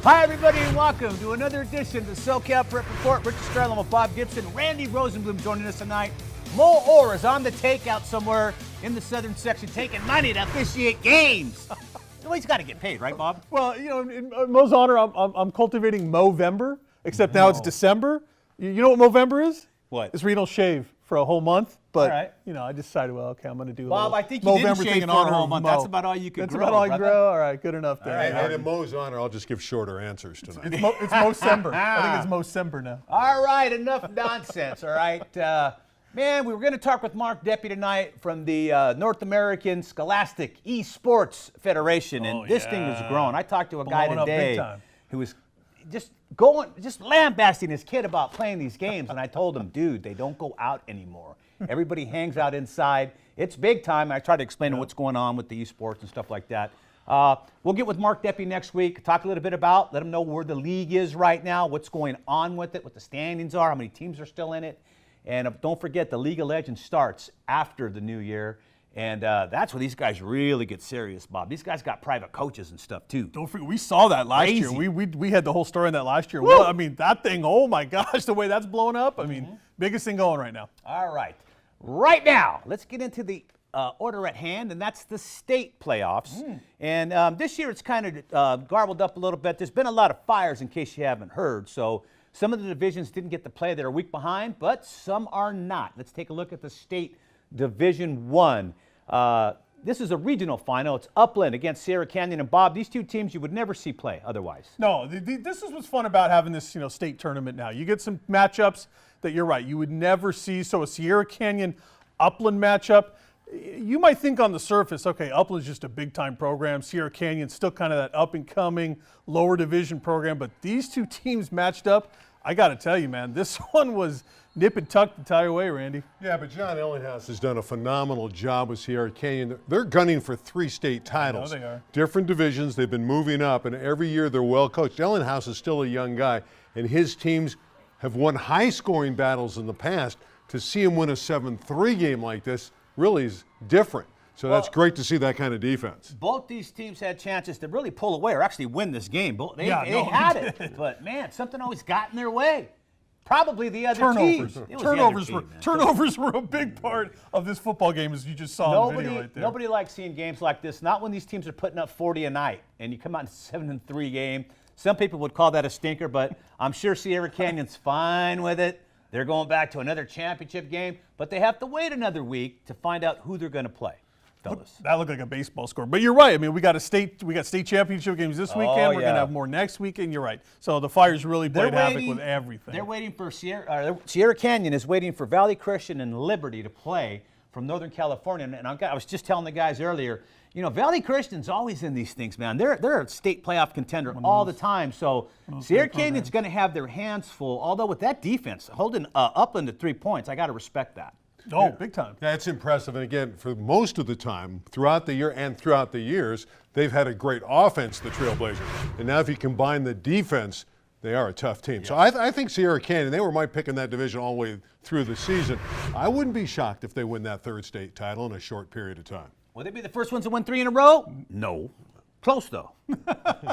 Hi, everybody, and welcome to another edition of the SoCal Prep Report. Richard Sterling with Bob Gibson, Randy Rosenblum joining us tonight. Mo Orr is on the takeout somewhere in the southern section, taking money to officiate games. Well, he's got to get paid, right, Bob? Well, you know, in Mo's honor, I'm cultivating Movember, except now it's December. You know what Movember is? What? It's where you don't shave for a whole month. But, all right. you know, I decided, well, okay, I'm going to do Bob, I think you didn't shave for a whole month. That's about all you could grow. That's about all I grow? All right, good enough there. All right. And in Mo's honor, I'll just give shorter answers tonight. It's Mocember. I think it's Mocember now. All right, enough nonsense, all right? Man, we were going to talk with Mark Deppy tonight from the North American Scholastic Esports Federation, and this thing has grown. I talked to a guy today who was just lambasting his kid about playing these games, and I told him, dude, they don't go out anymore. Everybody hangs out inside. It's big time. I tried to explain what's going on with the esports and stuff like that. We'll get with Mark Deppy next week, talk a little bit about, let him know where the league is right now, what's going on with it, what the standings are, how many teams are still in it. And don't forget, the League of Legends starts after the new year. And that's where these guys really get serious, Bob. These guys got private coaches and stuff, too. Don't forget, we saw that last year. We had the whole story on that last year. Well, I mean, that thing, oh, my gosh, the way that's blown up. I mean, biggest thing going right now. All right. Right now, let's get into the order at hand, and that's the state playoffs. And this year it's kind of garbled up a little bit. There's been a lot of fires, in case you haven't heard. So some of the divisions didn't get to play. They're a week behind, but some are not. Let's take a look at the state Division 1. This is a regional final. It's Upland against Serra Canyon. And Bob, these two teams you would never see play otherwise. No, this is what's fun about having this, state tournament now. You get some matchups that you're right, you would never see. So a Serra Canyon Upland matchup, you might think on the surface, okay, Upland's just a big-time program. Serra Canyon's still kind of that up-and-coming lower division program. But these two teams matched up, I got to tell you, man, this one was nip and tuck the entire way, Randy. Yeah, but John Ellinghouse has done a phenomenal job with Serra Canyon. They're gunning for 3 state titles. I know they are. Different divisions. They've been moving up, and every year they're well coached. Ellinghouse is still a young guy, and his teams have won high-scoring battles in the past. To see him win a 7-3 game like this really is different. So that's great to see that kind of defense. Both these teams had chances to really pull away or actually win this game. They had it, but man, something always got in their way. Probably the other teams. Turnovers were a big part of this football game, as you just saw in the video right there. Nobody likes seeing games like this. Not when these teams are putting up 40 a night and you come out in a 7-3 game. Some people would call that a stinker, but I'm sure Serra Canyon's fine with it. They're going back to another championship game, but they have to wait another week to find out who they're going to play. Fellas. That looked like a baseball score, but you're right. I mean, we got state championship games this weekend. We're going to have more next weekend. You're right. So the Fires really played havoc with everything. They're waiting for Serra Canyon is waiting for Valley Christian and Liberty to play from Northern California. And I was just telling the guys earlier, Valley Christian's always in these things, man. They're a state playoff contender all the time. So Serra Canyon's going to have their hands full. Although with that defense, holding Upland to 3 points, I got to respect that. Oh, big time. That's impressive. And again, for most of the time, throughout the year and throughout the years, they've had a great offense, the Trailblazers. And now if you combine the defense, they are a tough team. Yeah. So I think Serra Canyon, they were my pick in that division all the way through the season. I wouldn't be shocked if they win that 3rd state title in a short period of time. Will they be the first ones to win 3 in a row? No. Close, though.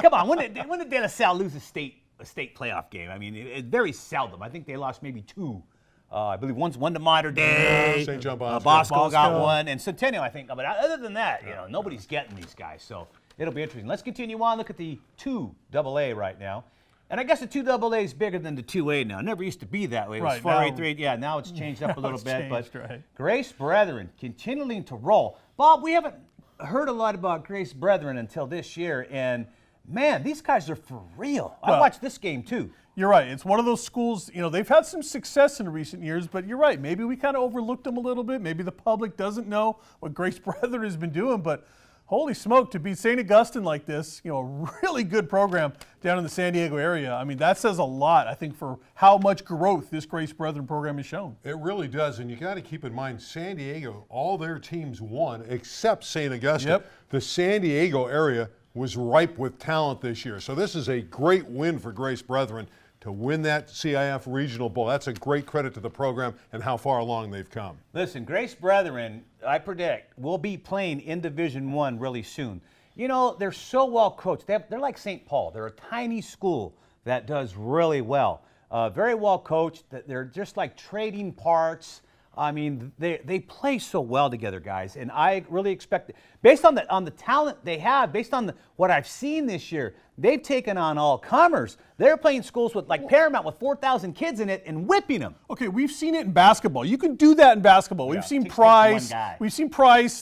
Come on, when did De La Salle lose a state playoff game? I mean, it's very seldom. I think they lost maybe 2. I believe one's one to Mater Dei. St. John Bosco. Bosco got one, and Centennial, I think. But other than that, nobody's getting these guys. So it'll be interesting. Let's continue on. Look at the 2AA right now. And I guess the 2AA is bigger than the 2A now. It never used to be that way. It was 4A, 3A. Yeah, now it's changed up a little bit. But Grace Brethren continuing to roll. Bob, we haven't heard a lot about Grace Brethren until this year. And, man, these guys are for real. I watched this game, too. You're right. It's one of those schools, they've had some success in recent years, but you're right. Maybe we kind of overlooked them a little bit. Maybe the public doesn't know what Grace Brethren has been doing, but holy smoke, to beat St. Augustine like this, a really good program down in the San Diego area. I mean, that says a lot, I think, for how much growth this Grace Brethren program has shown. It really does, and you got to keep in mind, San Diego, all their teams won except St. Augustine. Yep. The San Diego area was ripe with talent this year. So this is a great win for Grace Brethren to win that CIF Regional Bowl. That's a great credit to the program and how far along they've come. Listen, Grace Brethren, I predict, will be playing in Division I really soon. You know, they're so well coached. They're like St. Paul. They're a tiny school that does really well. Very well coached. They're just like trading parts. I mean, they play so well together, guys. And I really expect, based on the talent they have, based on what I've seen this year, they've taken on all comers. They're playing schools with like Paramount with 4,000 kids in it and whipping them. Okay, we've seen it in basketball. You can do that in basketball. We've seen Price,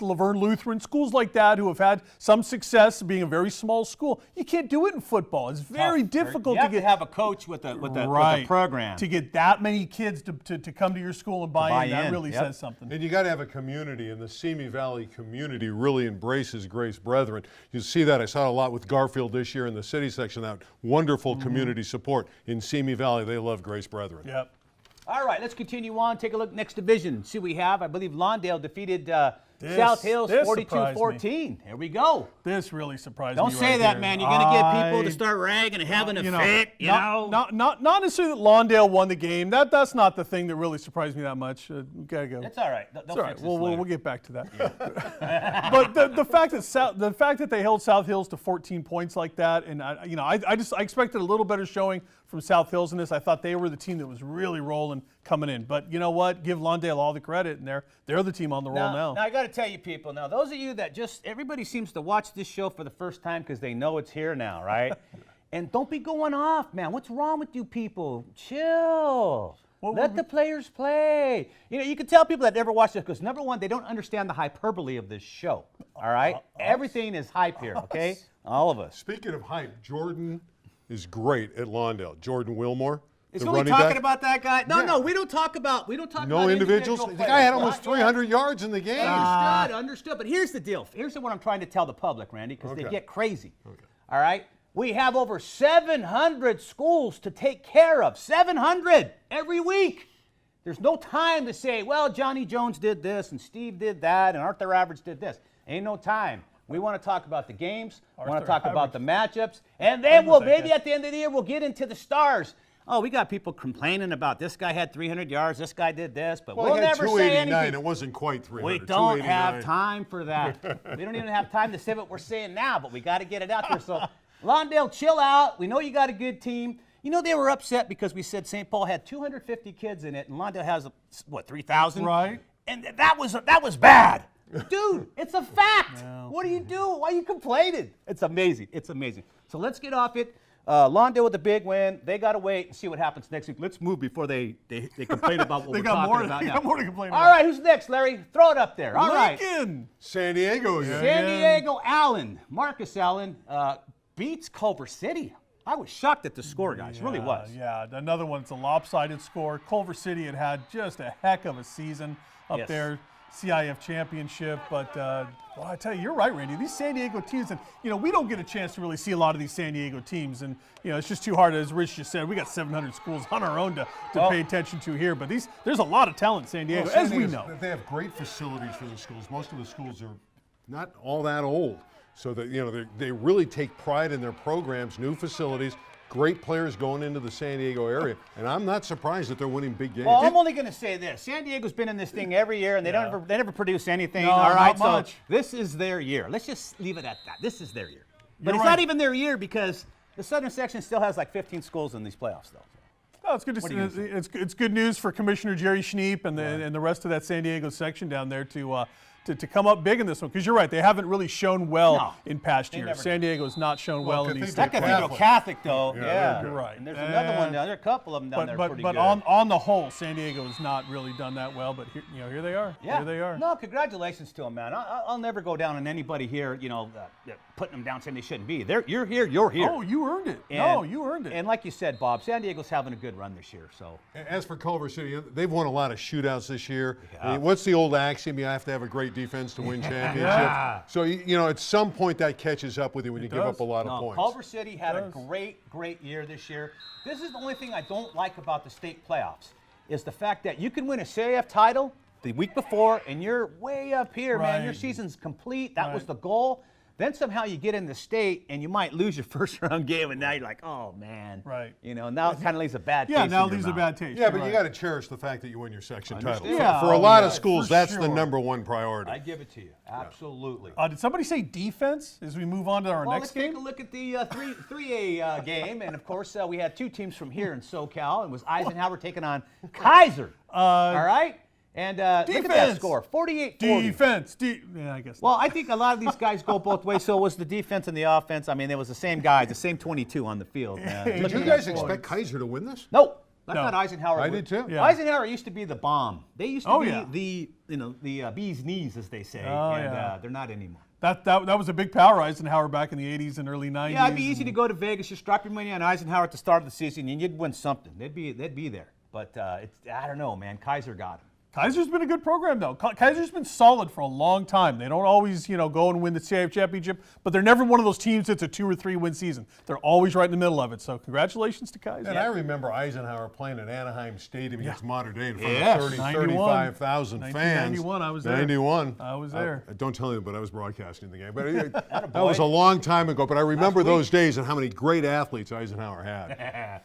Laverne Lutheran, schools like that who have had some success being a very small school. You can't do it in football. It's very difficult to have a coach with a program to get that many kids to come to your school and buy in. That really says something. And you got to have a community, and the Simi Valley community really embraces Grace Brethren. You see that. I saw it a lot with Garfield this year in the city section. That wonderful community support in Simi Valley. They love Grace Brethren. Yep. All right, let's continue on. Take a look next division. See what we have. I believe Lawndale defeated South Hills 42-14. Here we go. This really surprised me. Don't say that, man. You're going to get people to start ragging and having a fit, you know. Not necessarily that Lawndale won the game. That's not the thing that really surprised me that much. Gotta go. It's all right. It's all right. We'll get back to that. Yeah. But the fact that they held South Hills to 14 points like that, and I expected a little better showing from South Hills in this. I thought they were the team that was really rolling coming in. But you know what? Give Lawndale all the credit, and they're the team on the roll now. Now I got to tell you, people. Now those of you that everybody seems to watch this show for the first time because they know it's here now, right? And don't be going off, man. What's wrong with you people? Chill. Let the players play. You know, you can tell people that never watch this because, number one, they don't understand the hyperbole of this show, all right? Everything is hype here, okay? All of us. Speaking of hype, Jordan is great at Lawndale. Jordan Wilmore. Is we talking about that guy? No, we don't talk about individuals. The guy had almost 300 yards in the game. Understood. But here's the deal. Here's what I'm trying to tell the public, Randy, because they get crazy. All right? We have over 700 schools to take care of. 700 every week. There's no time to say, well, Johnny Jones did this and Steve did that and Arthur Average did this. Ain't no time. We want to talk about the games. We want to talk about the matchups. And then maybe at the end of the year, we'll get into the stars. Oh, we got people complaining about this guy had 300 yards, this guy did this, but we'll never say anything. It wasn't quite 300. We don't have time for that. We don't even have time to say what we're saying now, but we got to get it out there. So, Lawndale, chill out. We know you got a good team. You know, they were upset because we said St. Paul had 250 kids in it, and Lawndale has, 3,000? Right. And that was bad. Dude, it's a fact. What do you do? Why are you complaining? It's amazing. It's amazing. So let's get off it. Lawndale with a big win. They got to wait and see what happens next week. Let's move before they complain about what we're talking about now. They got more to complain about. All right, who's next, Larry? Throw it up there. All right. Lincoln. San Diego. San Diego Allen. Marcus Allen beats Culver City. I was shocked at the score, guys. Really was. Yeah, another one. It's a lopsided score. Culver City had just a heck of a season up there. CIF championship, but I tell you, you're right, Randy. These San Diego teams, and we don't get a chance to really see a lot of these San Diego teams, and it's just too hard. As Rich just said, we got 700 schools on our own to pay attention to here. But there's a lot of talent in San Diego, as we know. They have great facilities for the schools. Most of the schools are not all that old, so that they really take pride in their programs, new facilities. Great players going into the San Diego area, and I'm not surprised that they're winning big games. Well, I'm only going to say this: San Diego's been in this thing every year, and they never produce anything. No, all right, not much. So this is their year. Let's just leave it at that. This is their year, but it's not even their year because the Southern section still has like 15 schools in these playoffs, though. Oh, it's good to see. It's good news for Commissioner Jerry Schneep and the rest of that San Diego section down there to come up big in this one, because you're right, they haven't really shown well in past years. San Diego's not shown well in these That Cathedral Catholic, though, you're right. And there's another one down there, a couple of them down there pretty good. But on the whole, San Diego has not really done that well, but here they are. Yeah. Here they are. No, congratulations to them, man. I'll never go down on anybody here, putting them down saying they shouldn't be. You're here, you're here. Oh, you earned it. You earned it. And like you said, Bob, San Diego's having a good run this year. So as for Culver City, they've won a lot of shootouts this year. I mean, what's the old axiom? You have to have a great defense to win championship. So, at some point that catches up with you when you give up a lot of points. Culver City had a great year this year. This is the only thing I don't like about the state playoffs is the fact that you can win a CIF title the week before and you're way up here, man. Your season's complete. That was the goal. Then somehow you get in the state and you might lose your first round game, and now you're like, oh man. Right. Now it kind of leaves a bad taste. Yeah, now in it your leaves a mouth. bad taste. Yeah, but You're you right. got to cherish the fact that you win your section title. Understand. Yeah, For a lot of yeah, schools, for that's the sure. number one priority. I give it to you. Absolutely. Did somebody say defense as we move on to our Well, next let's game? take a look at the 3A game, and of course we had two teams from here in SoCal. It was Eisenhower taking on Kaiser. All right, and look at that defense. score, 48-40. Defense. Yeah, I guess. Well, I think a lot of these guys go both ways. So it was the defense and the offense. I mean, it was the same guys, the same 22 on the field. Did Look you at guys that. expect Kaiser to win this? No. I No. thought Eisenhower I would. did too. Yeah. Eisenhower used to be the bomb. They used to Oh, be yeah. the bee's knees, as they say, Oh, and yeah. they're not anymore. That was a big power, Eisenhower, back in the 80s and early 90s. Yeah, it'd be easy to go to Vegas, just drop your money on Eisenhower at the start of the season, and you'd win something. They'd be there. But I don't know, man. Kaiser got him. Kaiser's been a good program, though. Kaiser's been solid for a long time. They don't always, go and win the CIF championship, but they're never one of those teams that's a 2 or 3 win season. They're always right in the middle of it. So congratulations to Kaiser. And I remember Eisenhower playing at Anaheim Stadium against Mater Dei in front Yes. of 30, 91. 35,000 fans. 1991, I was there. 91. I was there. Don't tell you, but I was broadcasting the game. But that was a long time ago, but I remember those days and how many great athletes Eisenhower had.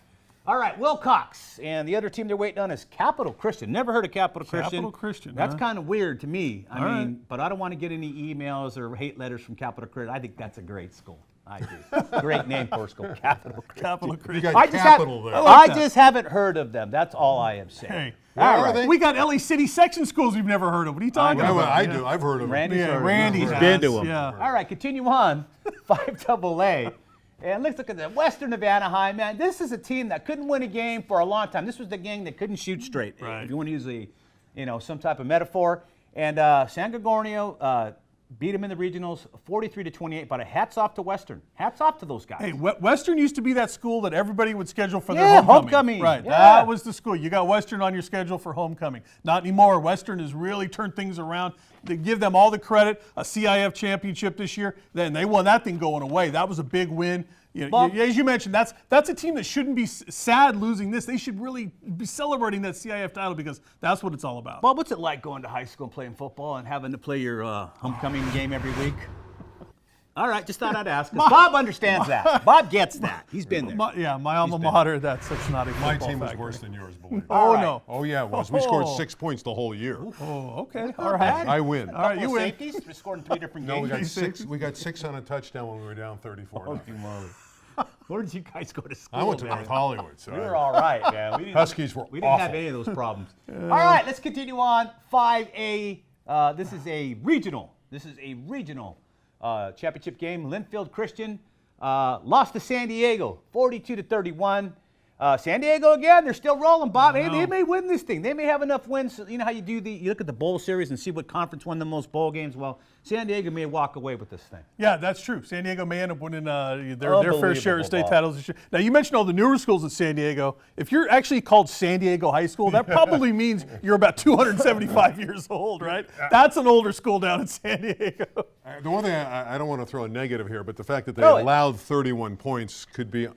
All right, Wilcox, and the other team they're waiting on is Capital Christian. Never heard of Capital Christian. Capital Christian, That's huh? kind of weird to me. I mean, right. but I don't want to get any emails or hate letters from Capital Christian. I think that's a great school. I do. Great name for a school, Capital Christian. Capital You Christian. got capital there. like that. just haven't heard of them. That's all I am saying. Hey, Where all are right. they? we got LA City section schools we've never heard of. What are you talking I, about? I do. I've heard of it. Randy's Yeah, heard of them. Randy's He's has, been to them. yeah. All right, continue on. 5AA. And let's look at the Western of Anaheim, man. This is a team that couldn't win a game for a long time. This was the gang that couldn't shoot straight, Right. if you want to use some type of metaphor. And San Gorgonio beat them in the regionals 43-28, but hats off to Western. Hats off to those guys. Hey, Western used to be that school that everybody would schedule for Yeah, their homecoming. homecoming. Right, Yeah. that was the school. You got Western on your schedule for homecoming. Not anymore. Western has really turned things around. They give them all the credit. A CIF championship this year. Then they won that thing going away. That was a big win. Bob- As you mentioned, that's a team that shouldn't be sad losing this. They should really be celebrating that CIF title because that's what it's all about. Bob, what's it like going to high school and playing football and having to play your homecoming game every week? All right, just thought I'd ask. 'Cause Bob understands that. Bob gets that. He's been there. My alma mater, that's not a My football team was factor. worse than yours, believe me. Oh, right. no. Oh, yeah, it was. We scored Oh. 6 points the whole year. Oh, okay. Not All right. bad. I win. All right, Couple you of win. safeties. We scored in 3 different No, games. we got six on a touchdown when we were down 34. Where did you guys go to school? I went to man? North Hollywood. So We were all right, man. We didn't, Huskies were we didn't have awful. any of those problems. All right, let's continue on. 5A. This is a regional. Championship game. Linfield Christian lost to San Diego, 42-31. San Diego again, they're still rolling, Bob. Hey, they may win this thing. They may have enough wins. You know how you look at the bowl series and see what conference won the most bowl games? Well, San Diego may walk away with this thing. Yeah, that's true. San Diego may end up winning their fair share of state Bob. titles this year. Now, you mentioned all the newer schools at San Diego. If you're actually called San Diego High School, that probably means you're about 275 years old, right? That's an older school down in San Diego. The one thing I don't want to throw a negative here, but the fact that they Really? allowed 31 points could be,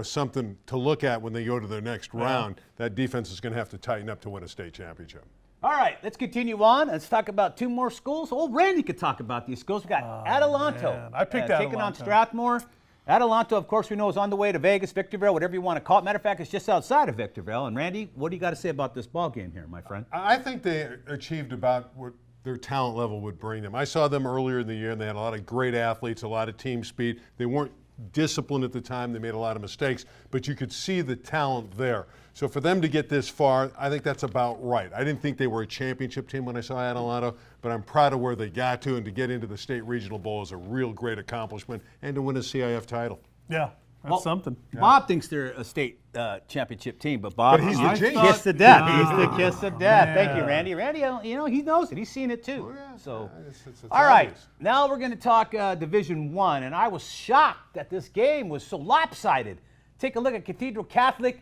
something to look at when they go to their next round. That defense is going to have to tighten up to win a state championship. All right, let's continue on. Let's talk about 2 more schools. Old Randy could talk about these schools. We got Adelanto. man. I picked taking on Adelanto. Strathmore. Adelanto, of course, we know is on the way to Vegas, Victorville, whatever you want to call it. Matter of fact, it's just outside of Victorville. And Randy, what do you got to say about this ball game here, my friend? I think they achieved about what their talent level would bring them. I saw them earlier in the year, and they had a lot of great athletes, a lot of team speed. They weren't disciplined at the time. They made a lot of mistakes, but you could see the talent there. So for them to get this far, I think that's about right. I didn't think they were a championship team when I saw Adelanto, but I'm proud of where they got to, and to get into the state regional bowl is a real great accomplishment, and to win a CIF title. Yeah, that's something. Bob thinks they're a state championship team, but Bob, But he's the jinx. kiss of death. He's the kiss of death. Thank you, man. Randy. Randy, he knows it. He's seen it too. yeah. So, It's all right. obvious. Now we're going to talk Division I, and I was shocked that this game was so lopsided. Take a look at Cathedral Catholic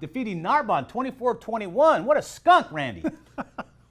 defeating Narbonne 24-21. What a skunk, Randy.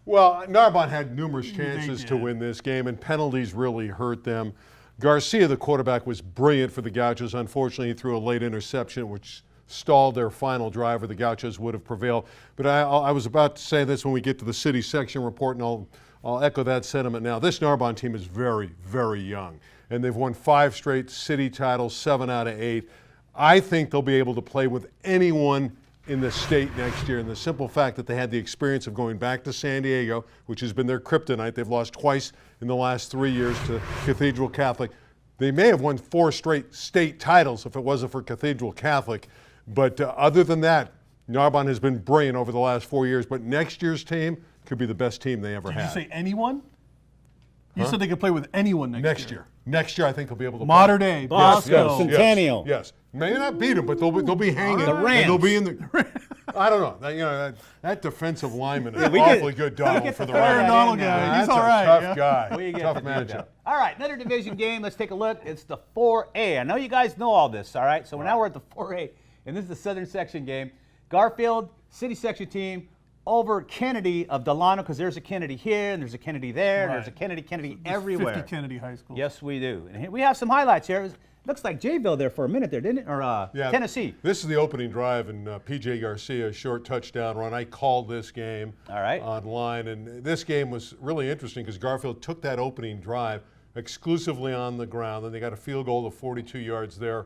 Well, Narbonne had numerous chances to did. win this game, and penalties really hurt them. Garcia, the quarterback, was brilliant for the Gauchos. Unfortunately, he threw a late interception, which stalled their final drive, or the Gauchos would have prevailed. But I was about to say this when we get to the city section report, and I'll echo that sentiment now. This Narbonne team is very, very young. and they've won 5 straight city titles, 7 out of 8. I think they'll be able to play with anyone in the state next year, and the simple fact that they had the experience of going back to San Diego, which has been their kryptonite. They've lost twice in the last 3 years to Cathedral Catholic. They may have won 4 straight state titles if it wasn't for Cathedral Catholic, but other than that, Narbonne has been brilliant over the last 4 years, but next year's team could be the best team they ever had. Did you say anyone? You said they could play with anyone next year. Next year, I think they'll be able to Mater Dei, Bosco. Centennial. Yes. May not beat them, but they'll be hanging. The Rams. And they'll be in the. I don't know. That defensive lineman is an awfully good Donald for the Rams. Donald guy. That's He's all right. a tough yeah. guy. We get Tough to do matchup. that. All right, another division game. Let's take a look. It's the 4A. I know you guys know all this, all right? So now we're at the 4A, and this is the Southern Section game. Garfield, City Section team, over Kennedy of Adelanto, because there's a Kennedy here, and there's a Kennedy there, and there's a Kennedy everywhere. 50 Kennedy High School. Yes, we do. And here we have some highlights here. Looks like Jayville there for a minute there, didn't it? Or Yeah, Tennessee. This is the opening drive, and P.J. Garcia's short touchdown run. I called this game online, and this game was really interesting because Garfield took that opening drive exclusively on the ground, and they got a field goal of 42 yards there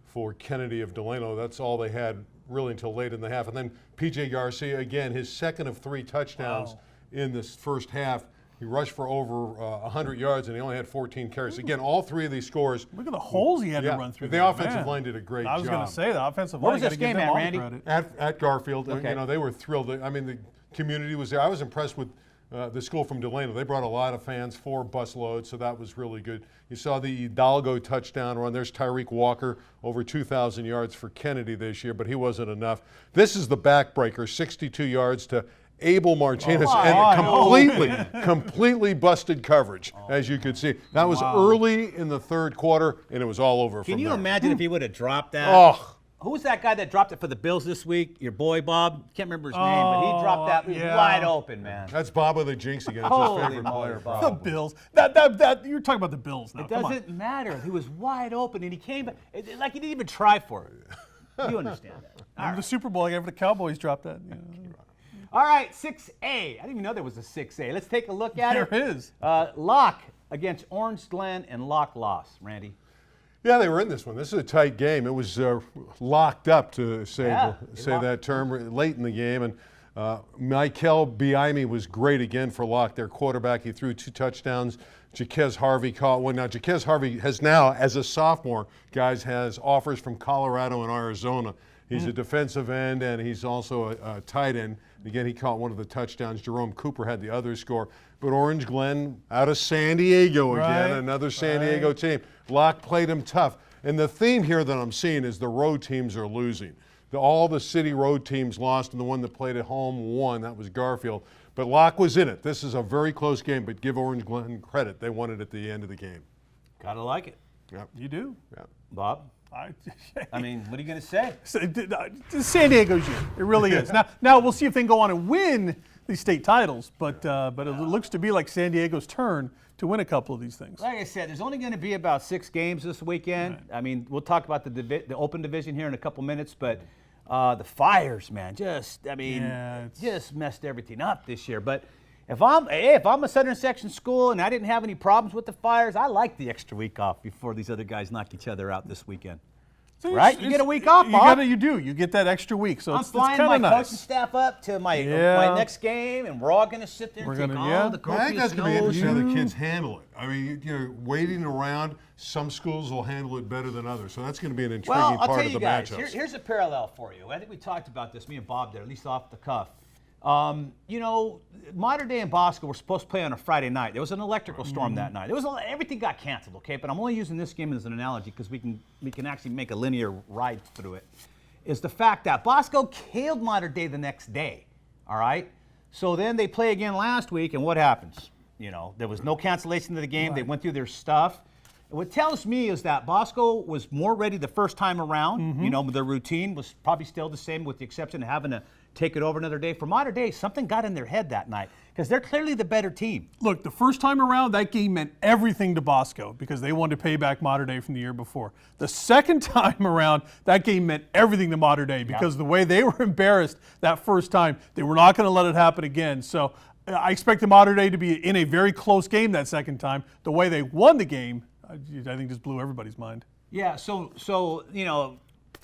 for Kennedy of Adelanto. That's all they had really until late in the half. And then P.J. Garcia, again, his second of 3 touchdowns in this first half. He rushed for over 100 yards, and he only had 14 carries. Again, all 3 of these scores. Look at the holes he had to run through. The offensive line did a great job. I was going to say the offensive Where line. was this game at, Randy? At Garfield. Okay. You know, they were thrilled. I mean, the community was there. I was impressed with the school from Adelanto. They brought a lot of fans, 4 bus loads, so that was really good. You saw the Hidalgo touchdown run. There's Tyreek Walker, over 2,000 yards for Kennedy this year, but he wasn't enough. This is the backbreaker, 62 yards to Abel Martinez, and completely busted coverage, as you could see. That was early in the third quarter, and it was all over from there. Can you imagine if he would have dropped that? Oh. Who was that guy that dropped it for the Bills this week? Your boy, Bob? Can't remember his name, but he dropped that wide open, man. That's Bob with a jinx again. It's Holy his favorite moly, player. Bob. The Bills. That you're talking about the Bills now. It doesn't matter. He was wide open, and he came like he didn't even try for it. You understand that? Remember the Super Bowl after the Cowboys dropped that. You know. All right, 6A. I didn't even know there was a 6A. Let's take a look at it. There is. Locke against Orange Glen, and Locke lost. Randy? Yeah, they were in this one. This is a tight game. It was locked up, to say that term, late in the game. And Michael Biami was great again for Locke, their quarterback. He threw 2 touchdowns. Jaquez Harvey caught one. Now, Jaquez Harvey has now, as a sophomore, guys, has offers from Colorado and Arizona. He's a defensive end, and he's also a tight end. Again, he caught one of the touchdowns. Jerome Cooper had the other score. But Orange Glen out of San Diego again, another San Diego team. Locke played him tough. And the theme here that I'm seeing is the road teams are losing. All the city road teams lost, and the one that played at home won. That was Garfield. But Locke was in it. This is a very close game, but give Orange Glen credit. They won it at the end of the game. Gotta like it. Yep. You do. Yep. Bob? I mean, what are you going to say? San Diego's year. It really is. Now we'll see if they can go on and win these state titles, but it looks to be like San Diego's turn to win a couple of these things. Like I said, there's only going to be about 6 games this weekend. Right. I mean, we'll talk about the open division here in a couple minutes, but the Fires, man, just messed everything up this year. But if I'm a Southern Section school and I didn't have any problems with the Fires, I like the extra week off before these other guys knock each other out this weekend. So right? You get a week off, Bob. You do. You get that extra week. So I'm flying my coaching staff up to my next game, and we're all going to sit there and take all the copious I think that's going to be notes. interesting how the kids handle it. I mean, waiting around, some schools will handle it better than others. So that's going to be an intriguing part of the matchups. Guys, here's a parallel for you. I think we talked about this, me and Bob did, at least off the cuff. Mater Dei and Bosco were supposed to play on a Friday night. There was an electrical storm that night. Everything got canceled, okay? But I'm only using this game as an analogy because we can actually make a linear ride through it. Is the fact that Bosco killed Mater Dei the next day, all right? So then they play again last week, and what happens? There was no cancellation of the game. Right. They went through their stuff. And what tells me is that Bosco was more ready the first time around. Their routine was probably still the same with the exception of having to take it over another day. For Mater Dei, something got in their head that night because they're clearly the better team. Look, the first time around, that game meant everything to Bosco because they wanted to pay back Mater Dei from the year before. The second time around, that game meant everything to Mater Dei because the way they were embarrassed that first time, they were not going to let it happen again. So I expect the Mater Dei to be in a very close game that second time. The way they won the game, I think just blew everybody's mind. Yeah, so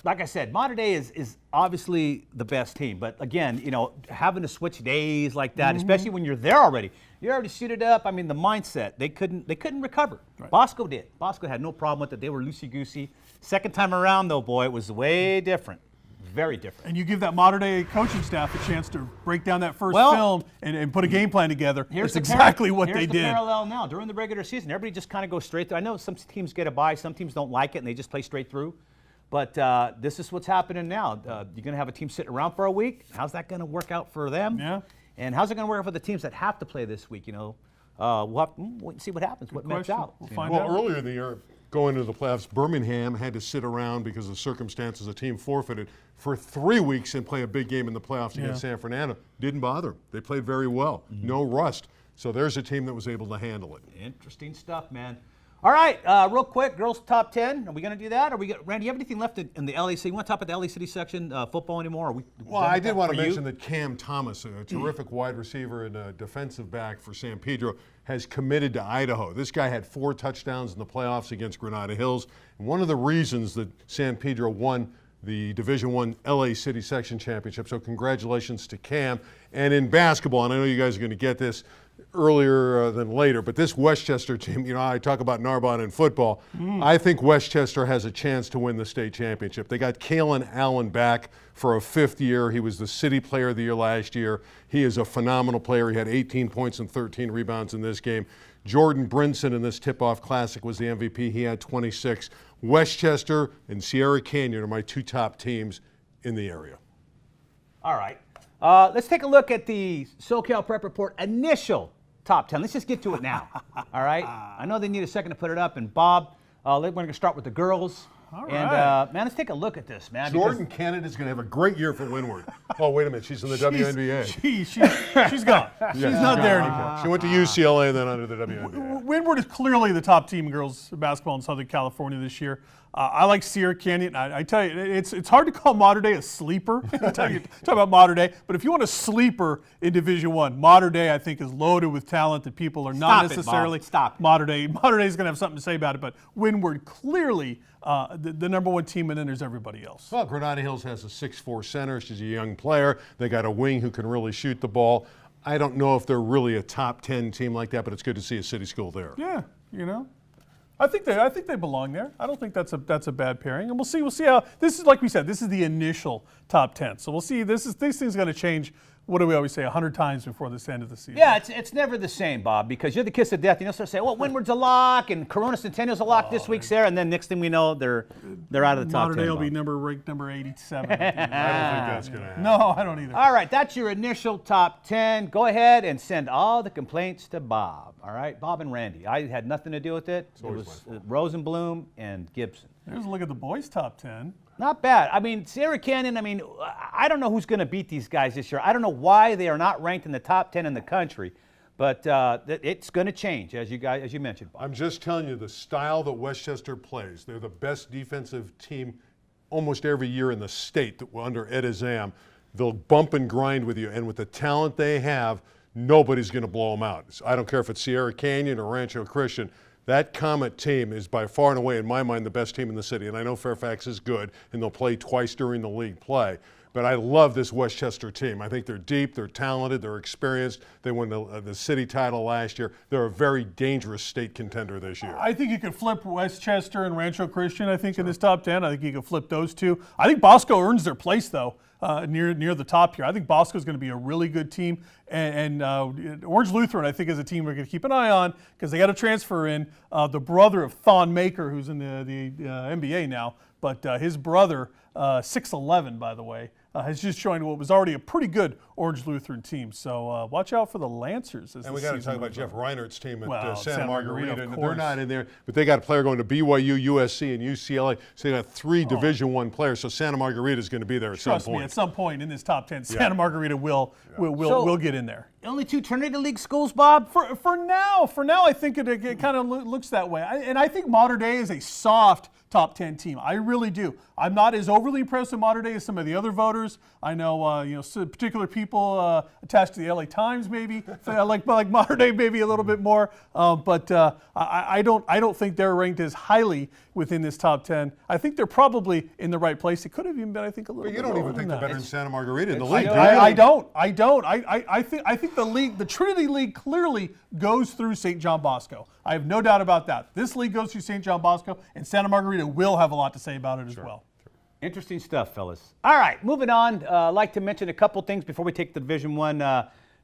like I said, Mater Dei is obviously the best team. But again, having to switch days like that, especially when you're there already, you're already suited up. I mean, the mindset, they couldn't recover. Right. Bosco did. Bosco had no problem with it. They were loosey-goosey. Second time around, though, boy, it was way different. Very different. And you give that Mater Dei coaching staff a chance to break down that first film and put a game plan together. That's exactly what they did. Here's the parallel now. During the regular season, everybody just kind of goes straight through. I know some teams get a bye, some teams don't like it, and they just play straight through. But this is what's happening now. You're going to have a team sitting around for a week. How's that going to work out for them? Yeah. And how's it going to work out for the teams that have to play this week? We'll have to wait and see what happens, what nets out. We'll find out. Well, earlier in the year, going into the playoffs, Birmingham had to sit around because of circumstances. The team forfeited for 3 weeks and play a big game in the playoffs against San Fernando. Didn't bother them. They played very well. No rust. So there's a team that was able to handle it. Interesting stuff, man. All right, real quick, girls top 10. Are we going to do that? Randy, you have anything left in the LA City? You want to talk about the LA City section, football anymore? Well, I did want to mention that Cam Thomas, a terrific wide receiver and a defensive back for San Pedro, has committed to Idaho. This guy had 4 touchdowns in the playoffs against Granada Hills. And one of the reasons that San Pedro won the Division I LA City Section Championship. So congratulations to Cam. And in basketball, and I know you guys are going to get this earlier than later, but this Westchester team, I talk about Narbonne in football. I think Westchester has a chance to win the state championship. They got Kalen Allen back for a 5th year. He was the city player of the year last year. He is a phenomenal player. He had 18 points and 13 rebounds in this game. Jordan Brinson in this tip-off classic was the MVP. He had 26. Westchester and Sierra Canyon are my 2 top teams in the area. All right. Let's take a look at the SoCal Prep Report initial top 10. Let's just get to it now. All right. I know they need a second to put it up. And Bob, we're going to start with the girls. All right. And man, let's take a look at this, man. Jordan Canada's going to have a great year for Windward. Oh, wait a minute. She's in the WNBA. She's gone. She's not there anymore. She went to UCLA and then under the WNBA. Windward is clearly the top team in girls basketball in Southern California this year. I like Sierra Canyon. I tell you, it's hard to call Mater Dei a sleeper. Talk about Mater Dei, but if you want a sleeper in Division I, Mater Dei I think is loaded with talent that people are not necessarily. Stop. Mater Dei. Mater Dei is going to have something to say about it, but Windward clearly the number 1 team, and then there's everybody else. Well, Granada Hills has a 6'4" center. She's a young player. They got a wing who can really shoot the ball. I don't know if they're really a top 10 team like that, but it's good to see a city school there. Yeah, I think they belong there. I don't think that's a bad pairing, and we'll see how this is. Like we said, this is the initial top 10, so we'll see. This thing's going to change. What do we always say? 100 times before this end of the season. Yeah, it's never the same, Bob, because you're the kiss of death. Start to say, well, Windward's a lock, and Corona Centennial's a lock this week, Sarah, and then next thing we know, they're out of the top 10. Mater Dei will be ranked number 87. I don't think that's going to happen. No, I don't either. All right, that's your initial top 10. Go ahead and send all the complaints to Bob. All right, Bob and Randy. I had nothing to do with it. It was Rosenblum and Gibson. There's a look at the boys' top 10. Not bad. I mean, Sierra Canyon, I don't know who's going to beat these guys this year. I don't know why they are not ranked in the top 10 in the country, but it's going to change, as you mentioned, Bob. I'm just telling you, the style that Westchester plays, they're the best defensive team almost every year in the state under Ed Azam. They'll bump and grind with you, and with the talent they have, nobody's going to blow them out. I don't care if it's Sierra Canyon or Rancho Christian. That Comet team is by far and away, in my mind, the best team in the city. And I know Fairfax is good, and they'll play twice during the league play. But I love this Westchester team. I think they're deep, they're talented, they're experienced. They won the city title last year. They're a very dangerous state contender this year. I think you could flip Westchester and Rancho Christian, I think, in this top 10. I think you could flip those two. I think Bosco earns their place, though, near the top here. I think Bosco is going to be a really good team. And Orange Lutheran, I think, is a team we're going to keep an eye on because they got to transfer in the brother of Thon Maker, who's in the NBA now. But his brother, 6'11", by the way, has just joined what was already a pretty good Orange Lutheran team. So watch out for the Lancers. And we got to talk about Jeff Reinert's team at Santa Santa Margarita. of They're course. not in there, but they got a player going to BYU, USC, and UCLA. So they got 3 Division I players. So Santa Margarita is going to be there at some point. Trust me, at some point in this top 10, Santa Margarita will get in there. Only 2 Trinity League schools, Bob? For now, I think it kind of looks that way. And I think Mater Dei is a soft top 10 team. I really do. I'm not as overly impressed with Mater Dei as some of the other voters. reporters. I know, some particular people attached to the LA Times, maybe like Mater Dei, maybe a little bit more. But I don't think they're ranked as highly within this top 10. I think they're probably in the right place. It could have even been, I think, a little. But bit you don't lower even think than they're that. better than Santa Margarita in the league. I don't. I think the league, the Trinity League, clearly goes through St. John Bosco. I have no doubt about that. This league goes through St. John Bosco, and Santa Margarita will have a lot to say about it as well. Interesting stuff, fellas. All right, moving on. I'd like to mention a couple things before we take the Division One.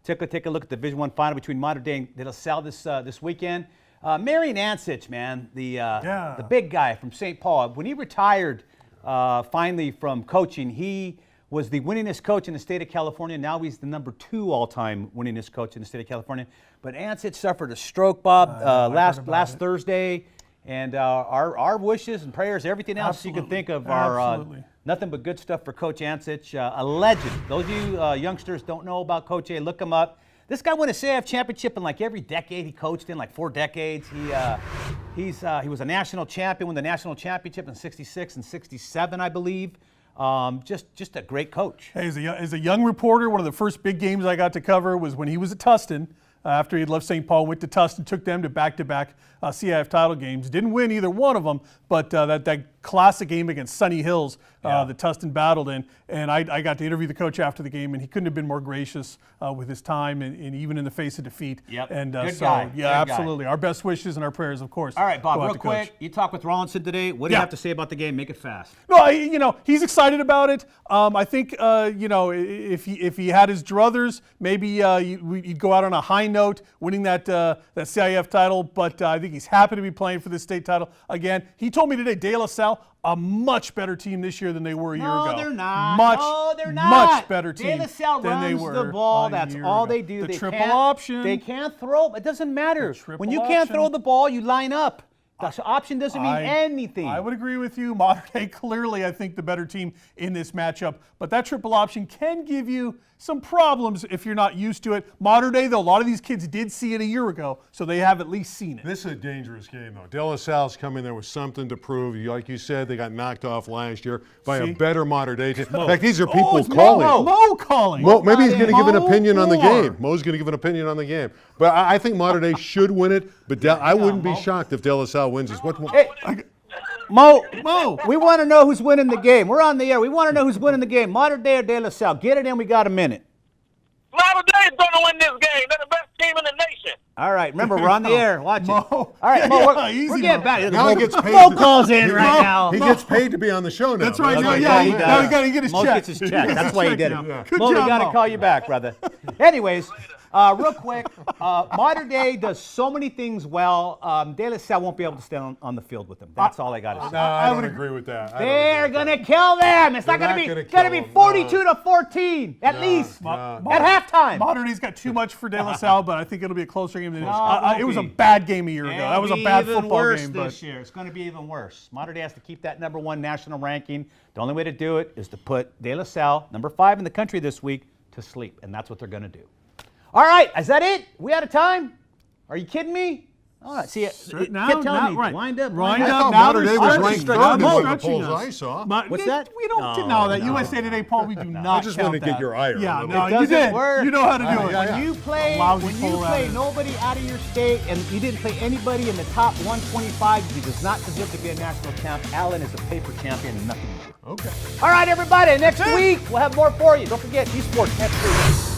Take a look at the Division One final between Mater Dei and De La Salle this weekend. Marian Ansich, man, the big guy from St. Paul. When he retired finally from coaching, he was the winningest coach in the state of California. Now he's the number 2 all-time winningest coach in the state of California. But Ansich suffered a stroke, Bob, last Thursday. And our wishes and prayers, everything else you can think of, are nothing but good stuff for Coach Ansich, a legend. Those of you youngsters don't know about Coach A, look him up. This guy won a CIF championship in like every decade he coached in, like 4 decades. He was a national champion, won the national championship in '66 and '67, I believe. Just a great coach. Hey, as a young reporter, one of the first big games I got to cover was when he was at Tustin. After he had left St. Paul, went to Tustin, took them to back-to-back CIF title games. Didn't win either one of them, but that classic game against Sunny Hills that Tustin battled in. And I got to interview the coach after the game, and he couldn't have been more gracious with his time and even in the face of defeat. Yep. And Good so, guy. yeah, Good absolutely. guy. Our best wishes and our prayers, of course. All right, Bob, go out real to quick. Coach. You talked with Rawlinson today. What do you have to say about the game? Make it fast. No, he's excited about it. I think, if he had his druthers, maybe you'd go out on a high note, winning that CIF title. But I think he's happy to be playing for the state title again. He told me today, De La Salle, a much better team this year than they were a year ago. No, they're not. Much, No, they're not. Much better team De La Salle than they runs were the ball. a That's year all ago. they do. The They triple can't- option. They can't throw. It doesn't matter. triple When you can't option. throw the ball, you line up. The option doesn't mean I anything. would agree with you. Mater Dei clearly, I think, the better team in this matchup. But that triple option can give you some problems if you're not used to it. Mater Dei, though, a lot of these kids did see it a year ago, so they have at least seen it. This is a dangerous game, though. De La Salle's coming there with something to prove. Like you said, they got knocked off last year by a better Mater Dei team. In fact, these are people it's calling. Mo calling. Maybe he's going to give an opinion on the Mo. game. Mo's going to give an opinion on the game. But I think Mater Dei should win it. But I wouldn't be shocked if De La Salle wins this. Hey, Mo, we want to know who's winning the game. We're on the air. We want to know who's winning the game. Mater Dei or De La Salle? Get it in. We got a minute. Mater Dei is going to win this game. They're the best team in the nation. All right. Remember, we're on the air. Watch it. Mo. All right, Mo. We're easy, getting Mo. back. Now he gets paid. Mo calls in right now. He gets paid to be on the show now. That's right. That's Now, what yeah, he now does. he got to get his Mo check. gets his check. That's why he did it. Yeah. Good Mo, we job, got to Mo. call you back, brother. Anyways, real quick, Mater Dei does so many things well. De La Salle won't be able to stay on the field with them. That's all I got to say. No, I don't agree with that. They're gonna kill them. It's not They're gonna not be gonna gonna be kill them, 42 to 14 at least no. at halftime. Mater Dei's got too much for De La Salle, but I think it'll be a closer game than it is. No, it won't It was a be. bad game a year ago. That was a bad It'll be football even worse game. this year. It's going to be even worse. Mater Dei has to keep that #1 national ranking. The only way to do it is to put De La Salle, #5 in the country this week, to sleep, and that's what they're going to do. All right, is that it? We out of time? Are you kidding me? All right, see, kept telling me, wind up. Wind I up. thought Now Mater they're Dei was stretching ranked us. third Now in they're one of the stretching polls us. I saw. What's that? We don't know that. USA Today poll, we do not just count wanted to get that. your ire a Yeah, little no, bit. you doesn't did. work. You know how to do it. yeah. When you play, Lousy when you poll play out. nobody out of your state and you didn't play anybody in the top 125, he does not deserve to be a national champ. Allen is a paper champion and nothing more. Okay. All right, everybody. Next week we'll have more for you. Don't forget esports next week.